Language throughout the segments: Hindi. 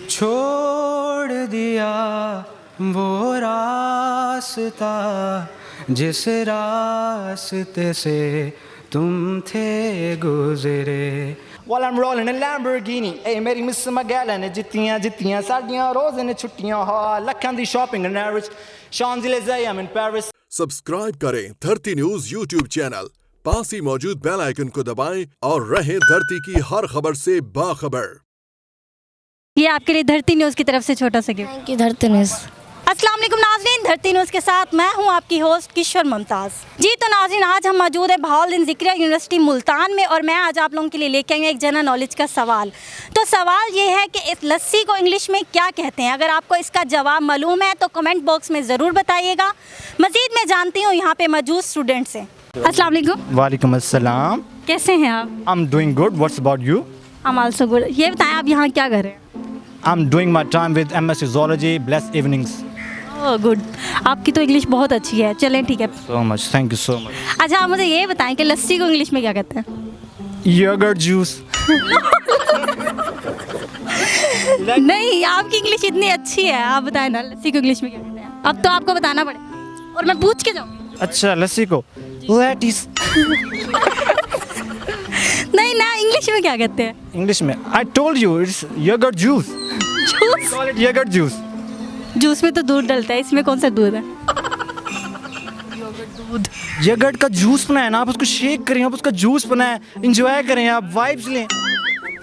छोड़ दिया वो रास्ता जिस रास्ते से तुम थे गुजरे। While I'm rolling a Lamborghini, hey मेरी मिस मगैला ने जित्तियां जित्तियां साडियां रोज़ ने छुट्टियां हा लखां दी shopping and average Champs-Élysées I'm in Paris। Subscribe करें धरती न्यूज यूट्यूब चैनल, पास ही मौजूद बेल आइकन को दबाएं और रहें धरती की हर खबर से बाखबर। ये आपके लिए धरती न्यूज़ की तरफ से छोटा सा gift. Thank you Dharti news. अस्सलाम वालेकुम नाज़रीन, धरती न्यूज़ के साथ मैं हूं आपकी होस्ट किशोर मुमताज़। जी तो नाज़रीन, आज हम मौजूद है बहाउद्दीन ज़िक्रिया यूनिवर्सिटी मुल्तान में और मैं आज आप लोगों के लिए लेके आई हूँ एक जनरल नॉलेज का सवाल। तो सवाल ये है कि इस लस्सी को इंग्लिश में क्या कहते हैं। अगर आपको इसका जवाब मालूम है तो कमेंट बॉक्स में ज़रूर बताइएगा। मज़ीद मैं जानती हूँ यहाँ पे मौजूद स्टूडेंट से। अस्सलाम वालेकुम। वालेकुम अस्सलाम। कैसे हैं आप? I'm doing good. What's about you? I'm also good। ये बताएं आप यहाँ क्या कर रहे हैं? I'm doing my time with MSc Zoology. Blessed evenings. Oh good, आपकी तो इंग्लिश बहुत अच्छी है। चलें ठीक है। So much. Thank you so much. अच्छा आप मुझे ये बताएं कि लस्सी को इंग्लिश में क्या कहते हैं? Yogurt juice. नहीं, आपकी इंग्लिश इतनी अच्छी है, आप बताएं ना लस्सी को इंग्लिश में क्या कहते हैं। अब तो आपको बताना पड़ेगा और मैं पूछ के जाऊँगी। अच्छा लस्सी को lettuce. नहीं ना, इंग्लिश में क्या कहते हैं? English में I told you it's yogurt juice. Juice? Call it yogurt juice. Juice में तो दूध डलता है, इसमें कौन सा दूध है? यगर्ट का जूस बनाए ना, आप उसको शेक करें, आप उसका जूस बनाए, एंजॉय करें, आप वाइब्स लें,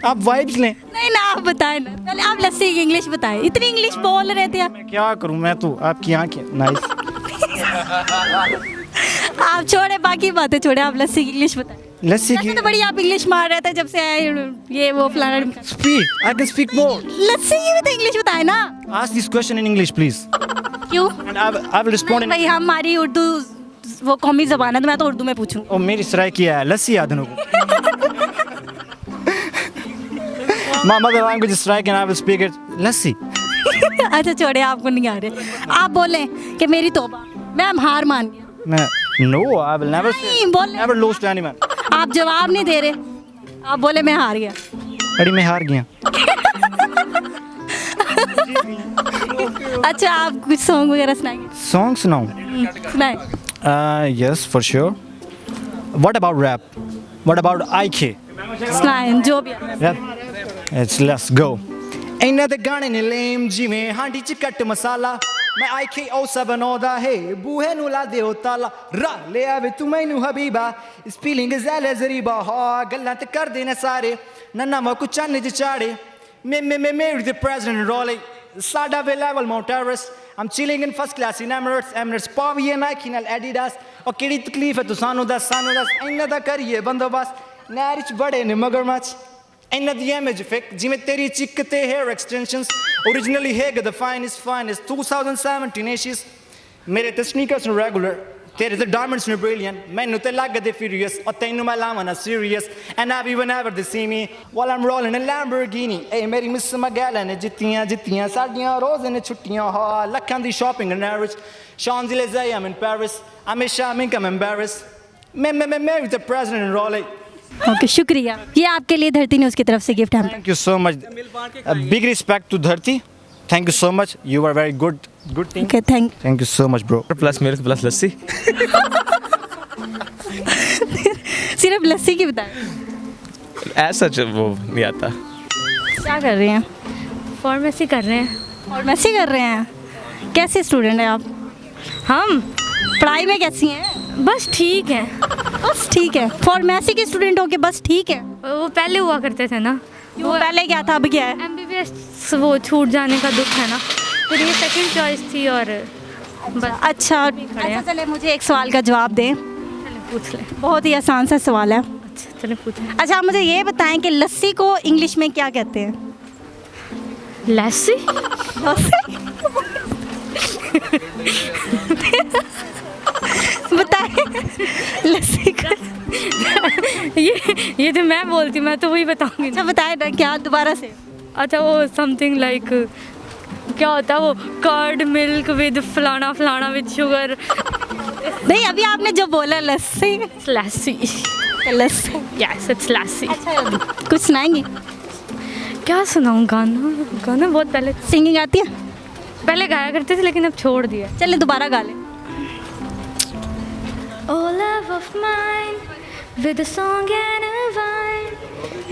आप वाइब्स लें। नहीं ना, आप बताएं ना, पहले आप लस्सी की इंग्लिश बताएं। इतनी इंग्लिश बोल रहे थे आप। मैं क्या करूं, मैं तो आपकी आंखें नाइस। आप छोड़े, बाकी बातें छोड़े, आप लस्सी की इंग्लिश बताएं। लस्सी की वैसे तो बड़ी आप इंग्लिश मार रहे थे जब से आए, ये वो फलाना। speak I can speak more. लस्सी की भी तो इंग्लिश बताएं ना। Ask this question in English please. क्यों? And I will respond in भाई हमारी उर्दू वो कौमी ज़बान है तो मैं तो उर्दू में पूछूं। ओ मेरी सराय किया है लस्सी याद को। My mother language is Saraik and I will speak it लस्सी। अच्छा छोड़े, आपको नहीं आ रहे। आप बोलें कि मेरी तौबा, मैं हार मान गया। मैं no I will never say नहीं, बोले। never lose to anyone. आप जवाब नहीं दे रहे, आप बोले मैं हार गया। अरे मैं हार गया। अच्छा आप कुछ सॉन्ग वगैरह सुनाएंगे? Song सुनाऊं? सुनाएं। Yes for sure. What about rap? What about IK? सुनाएं जो भी है। Rap? Let's go. ਇਹਨਾਂ ਦੇ ਗਾਣੇ ਨੇ ਲੇਮ ਜਿਵੇਂ ਹਾਂਡੀ ਚ ਕੱਟ ਮਸਾਲਾ ਮੈਂ IK 07 ਆਉਂਦਾ ਹੈ ਬੂਹੇ ਨੂੰ ਲਾ ਦਿਓ ਤਾਲਾ ਰਾ ਲੈ ਆਵੇ ਤੂੰ ਮੈਨੂੰ ਹਬੀਬਾ ਇਸ ਫੀਲਿੰਗ ਜ਼ੈਲੇ ਜ਼ਰੀਬਾ ਹਾਂ ਗੱਲਾਂ ਤੇ ਕਰਦੇ ਨੇ ਸਾਰੇ ਨੰਨਾ ਮਾ ਕੁ ਚੰਨ ਚ ਚਾੜੇ ਮੈਂ ਮੇਰੀ the president ਰੋਲੇ ਸਾਡਾ ਵੇ level Mount Everest I'm chilling in first class in Emirates ਪਾਵੀਏ Nike ਨਾਲ Adidas ਉਹ ਕਿਹੜੀ ਤਕਲੀਫ ਹੈ ਤੂੰ ਸਾਨੂੰ ਦੱਸ ਇਹਨਾਂ ਦਾ ਕਰੀਏ ਬੰਦੋਬਸਤ ਨਹਿਰ ਚ ਬੜੇ ਨੇ ਮਗਰਮੱਛ ਇਹਨਾਂ ਦੀ ਇਮੇਜ ਫਿਕ ਜਿਵੇਂ ਤੇਰੀ ਚਿੱਕ ਤੇ ਹੇਅਰ ਐਕਸਟੈਂਸ਼ਨਸ ਓਰੀਜਨਲੀ ਹੈਗਾ the finest 2017 issues ਮੇਰੇ ਤੇ ਸਨੀਕਰਸ ਨੇ ਰੈਗੂਲਰ ਤੇਰੇ ਤੇ ਡਾਇਮੰਡਸ ਨੇ ਬ੍ਰਿਲੀਅੰਟ ਮੈਨੂੰ ਤੇ ਲੱਗਦੇ ਫਿਊਰੀਅਸ ਔਰ ਤੈਨੂੰ ਮੈਂ ਲਾਵਾਂ ਨਾ serious and I whenever they see me while I'm rolling a Lamborghini ਏ ਮੇਰੀ ਮਿਸ ਮਗੈਲਾ ਨੇ ਜਿੱਤੀਆਂ ਸਾਡੀਆਂ ਰੋਜ਼ ਨੇ ਛੁੱਟੀਆਂ ਹਾਂ ਲੱਖਾਂ ਦੀ shopping and average Champs-Élysées I'm in Paris I'm embarrassed मैं married the president and roll it. Okay शुक्रिया। ये आपके लिए धरती न्यूज़ की तरफ से गिफ्ट है। Thank you so much. A big respect to Dharti. Thank you so much. You are very good thing. Okay Thank you so much bro. Plus milk plus lassi. सिर्फ लस्सी की बताएं। ऐसा वो नहीं आता। क्या कर रहे हैं? फार्मेसी कर रहे हैं। फार्मेसी कर रहे हैं। कैसे स्टूडेंट हैं आप? हम पढ़ाई में कैसी हैं? बस ठीक है। बस ठीक है। फार्मेसी के स्टूडेंट हो के बस ठीक है? वो पहले हुआ करते थे ना, वो पहले क्या था अब क्या है? MBBS वो छूट जाने का दुख है ना, फिर ये सेकंड चॉइस थी और बस। अच्छा चले मुझे एक सवाल का जवाब दें। चले पूछ ले। बहुत ही आसान सा सवाल है। अच्छा चले पूछ। अच्छा आप मुझे ये बताएं कि लस्सी को इंग्लिश में क्या कहते हैं? लस्सी? बताएं लस्सी का। ये तो मैं बोलती, मैं तो वही बताऊंगी। अच्छा बताएं ना, क्या दोबारा से? अच्छा वो समथिंग लाइक क्या होता है वो कर्ड मिल्क विद फलाना विद शुगर। नहीं अभी आपने जो बोला लस्सी। लस्सी। लस्सी। यस इट्स लस्सी। अच्छा कुछ सुनाएंगी? क्या सुनाऊँ गाना गाना बहुत पहले सिंगिंग आती है? पहले गाया करते थे लेकिन अब छोड़ दिया। चलिए दोबारा गा लें। Oh love of mine, with a song and a vine,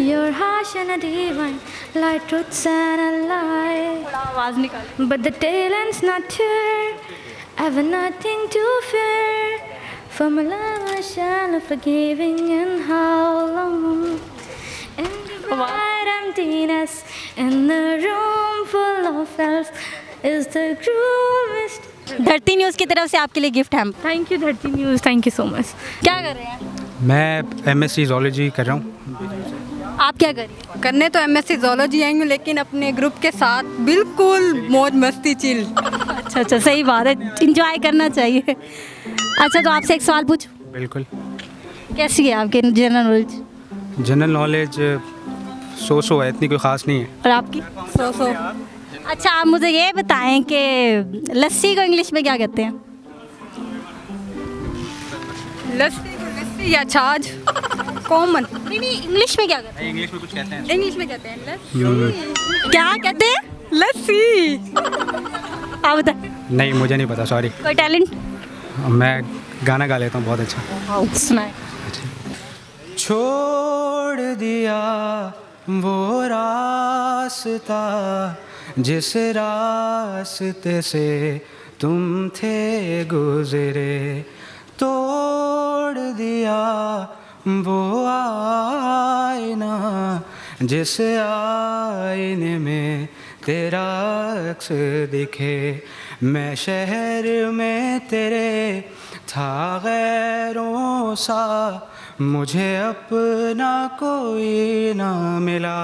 you're harsh and a divine, like truths and a lie. थोड़ा आवाज़ निकाल। But the tail end's not here, I've nothing to fear. For my love I shall not forgiving and how long. And the bright emptiness in the room full of elves is the cruelest. धरती न्यूज़ की तरफ से आपके लिए गिफ्ट है। Thank you Dharti news, thank you so much. क्या कर रहे हैं? मैं MSc ज़ूलॉजी कर रहा हूँ। आप क्या कर रही हैं? करने तो MSc ज़ूलॉजी आएंगे लेकिन अपने ग्रुप के साथ बिल्कुल मौज मस्ती चिल। अच्छा सही बात है, इंजॉय करना चाहिए। अच्छा तो आपसे एक सवाल पूछूं? बिल्कुल। कैसी है आपकी general knowledge? General knowledge so है, इतनी कोई ख़ास नहीं है। और आपकी? सो अच्छा आप मुझे ये बताएं कि लस्सी को इंग्लिश में क्या कहते हैं? लस्सी या छाछ कॉमन। नहीं इंग्लिश में क्या कहते हैं? इंग्लिश में कुछ कहते हैं। इंग्लिश में कहते हैं लस्सी। क्या कहते हैं? लस्सी। आप बताएं। नहीं मुझे नहीं पता, सॉरी। कोई टैलेंट? मैं गाना गा लेता हूँ बहुत अच्छा। सुनाए। छोड़ दिया वो रास्ता जिस रास्ते से तुम थे गुजरे, तोड़ दिया वो आईना जिस आईने में तेरा अक्स दिखे। मैं शहर में तेरे था गैरों सा, मुझे अपना कोई ना मिला।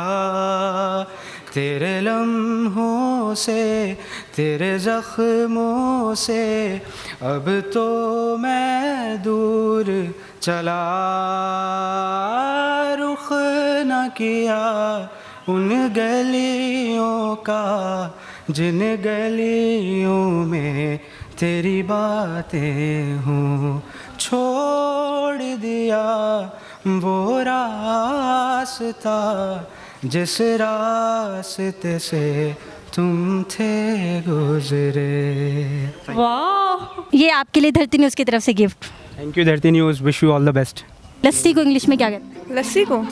तेरे लम्हों से तेरे ज़ख्मों से अब तो मैं दूर चला। रुख न किया उन गलियों का जिन गलियों में तेरी बातें हूँ। छोड़ दिया वो रास्ता जिस रास्ते से तुम थे गुजरे। वाह, ये आपके लिए धरती न्यूज़ की तरफ से gift. Thank you Dharti news, wish you all the best. Lassi को इंग्लिश में क्या कहते हैं? लस्सी को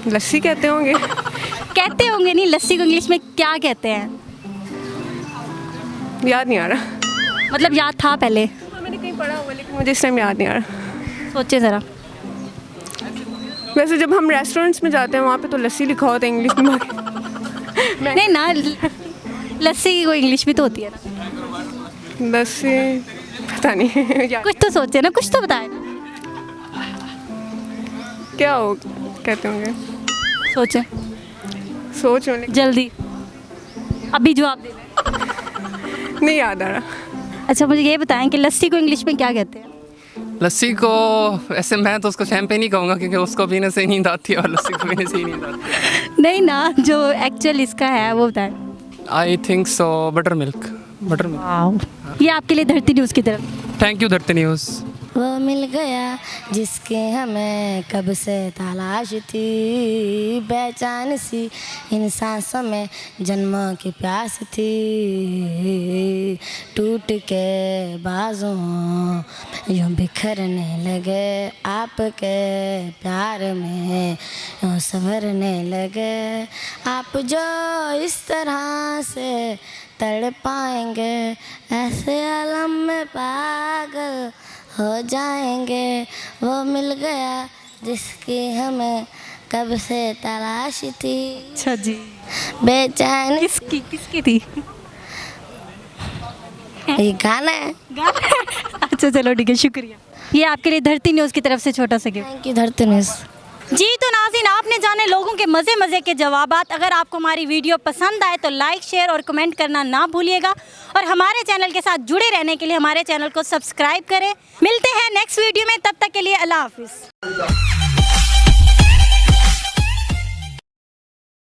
लस्सी कहते होंगे। कहते होंगे नहीं, लस्सी को इंग्लिश में क्या कहते हैं? याद नहीं आ रहा। मतलब याद था पहले? मैंने कहीं पढ़ा होगा लेकिन मुझे इस टाइम याद नहीं आ रहा। सोचे ज़रा। वैसे जब हम रेस्टोरेंट्स में जाते हैं वहाँ पे तो लस्सी लिखा होता है इंग्लिश में। नहीं ना, लस्सी की कोई इंग्लिश भी तो होती है ना। लस्सी पता नहीं। कुछ तो सोचे ना, कुछ तो बताए ना। क्या हो कहते होंगे? सोचे, सोच होने जल्दी, अभी जवाब दे दें। नहीं याद आ रहा। अच्छा मुझे ये बताएं कि लस्सी को इंग्लिश में क्या कहते हैं? लस्सी को ऐसे मैं तो उसको शैम्पेन ही कहूँगा क्योंकि उसको पीने से ही नींद आती है और लस्सी को पीने से ही नींद आती है। नहीं ना, जो एक्चुअल इसका है वो बताएं। I think so butter milk. ये आपके लिए धरती न्यूज़ की तरफ। Thank you Dharti news. वो मिल गया जिसके हमें कब से तलाश थी, बेचैन सी इन सांसों में जन्मों की प्यास थी। टूट के बाजों यूँ बिखरने लगे, आपके प्यार में यूँ संवरने लगे। आप जो इस तरह से तड़पाएंगे, ऐसे आलम में पागल हो जाएंगे। वो मिल गया जिसकी हमें कब से तलाश थी। अच्छा जी, बेचैन किसकी थी? ये गाना है। अच्छा चलो ठीक है, शुक्रिया। ये आपके लिए धरती न्यूज़ की तरफ से छोटा सा gift. Thank you Dharti news. जी तो नाज़रीन, आपने जाने लोगों के मज़े के जवाबात। अगर आपको हमारी वीडियो पसंद आए तो लाइक, शेयर और कमेंट करना ना भूलिएगा और हमारे चैनल के साथ जुड़े रहने के लिए हमारे चैनल को सब्सक्राइब करें। मिलते हैं नेक्स्ट वीडियो में, तब तक के लिए अल्लाह हाफिज़।